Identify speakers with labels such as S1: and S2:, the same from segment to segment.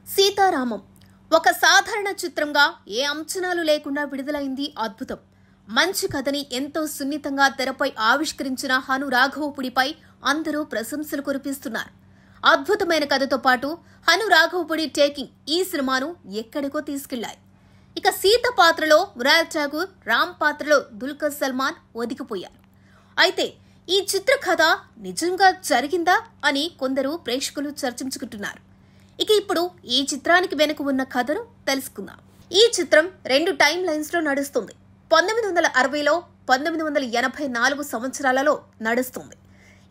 S1: సీతారామం ఒక సాధారణ చిత్రంగా ఏ అంచనాలు లేకుండా విడుదలైంది అద్భుతం. మంచి కథని ఎంతో సున్నితంగా తెరపై ఆవిష్కరించిన హను రాఘవపుడిపై అందరూ ప్రశంసలు కురిపిస్తున్నారు. అద్భుతమైన కథతో పాటు హను రాఘవపుడి టేకింగ్ ఈ సినిమాను ఎక్కడికో తీసుకెళ్లాయి. ఇక సీత పాత్రలో మురాల్ ఠాకూర్, రామ్ పాత్రలో దుల్కర్ సల్మాన్ ఒదిగిపోయారు. అయితే ఈ చిత్ర కథ నిజంగా జరిగిందా అని కొందరు ప్రేక్షకులు చర్చించుకుంటున్నారు. ఇక ఇప్పుడు ఈ చిత్రానికి వెనుక ఉన్న కథను తెలుసుకుందాం. ఈ చిత్రం 2 టైమ్ లైన్స్ లో నడుస్తుంది. 1960లో 1984 సంవత్సరాలలో నడుస్తుంది.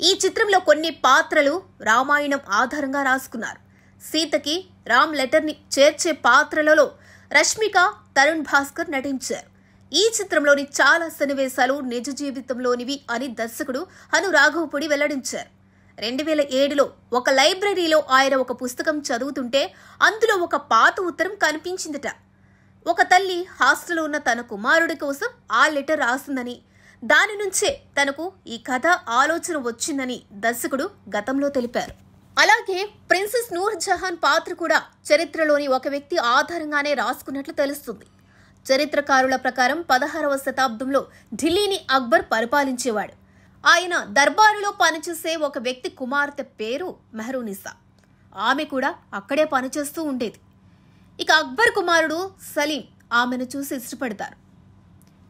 S1: ఈ చిత్రంలో కొన్ని పాత్రలు రామాయణం ఆధారంగా రాసుకున్నారు. సీతకి రామ్ లెటర్ ని చేర్చే పాత్రలలో రష్మిక, తరుణ్ భాస్కర్ నటించారు. ఈ చిత్రంలోని చాలా సన్నివేశాలు నిజ జీవితంలోనివి అని దర్శకుడు హను రాఘవపుడి వెల్లడించారు. 2007లో ఒక లైబ్రరీలో ఆయన ఒక పుస్తకం చదువుతుంటే అందులో ఒక పాత ఉత్తరం కనిపించిందట. ఒక తల్లి హాస్టల్లో ఉన్న తన కుమారుడి కోసం ఆ లెటర్ రాసిందని, దాని నుంచే తనకు ఈ కథ ఆలోచన వచ్చిందని దర్శకుడు గతంలో తెలిపారు. అలాగే ప్రిన్సెస్ నూర్ జహాన్ పాత్ర కూడా చరిత్రలోని ఒక వ్యక్తి ఆధారంగానే రాసుకున్నట్లు తెలుస్తుంది. చరిత్రకారుల ప్రకారం 16వ శతాబ్దంలో ఢిల్లీని అక్బర్ పరిపాలించేవాడు. ఆయన దర్బారులో పనిచేసే ఒక వ్యక్తి కుమార్తె పేరు మెహరూనిసా. ఆమె కూడా అక్కడే పనిచేస్తూ ఉండేది. ఇక అక్బర్ కుమారుడు సలీం ఆమెను చూసి ఇష్టపడతారు.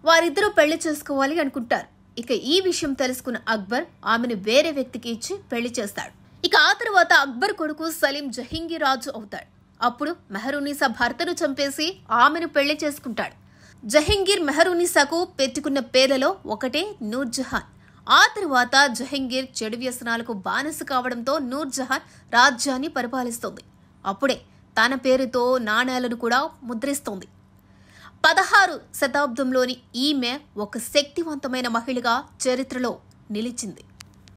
S1: వారిద్దరూ పెళ్లి చేసుకోవాలి అనుకుంటారు. ఇక ఈ విషయం తెలుసుకున్న అక్బర్ ఆమెను వేరే వ్యక్తికి ఇచ్చి పెళ్లి చేస్తాడు. ఇక ఆ తర్వాత అక్బర్ కొడుకు సలీం జహంగీర్ రాజు అవుతాడు. అప్పుడు మెహరూనిసా భర్తను చంపేసి ఆమెను పెళ్లి చేసుకుంటాడు. జహంగీర్ మెహరూనిసాకు పెట్టుకున్న పేర్లలో ఒకటే నూర్ జహాన్. ఆ తరువాత జహంగీర్ చెడు వ్యసనాలకు బానిస కావడంతో నూర్ జహాన్ రాజ్యాన్ని పరిపాలిస్తుంది. అప్పుడే తన పేరుతో నాణేలను కూడా ముద్రిస్తోంది. 16 శతాబ్దంలోని ఈమె ఒక శక్తివంతమైన మహిళగా చరిత్రలో నిలిచింది.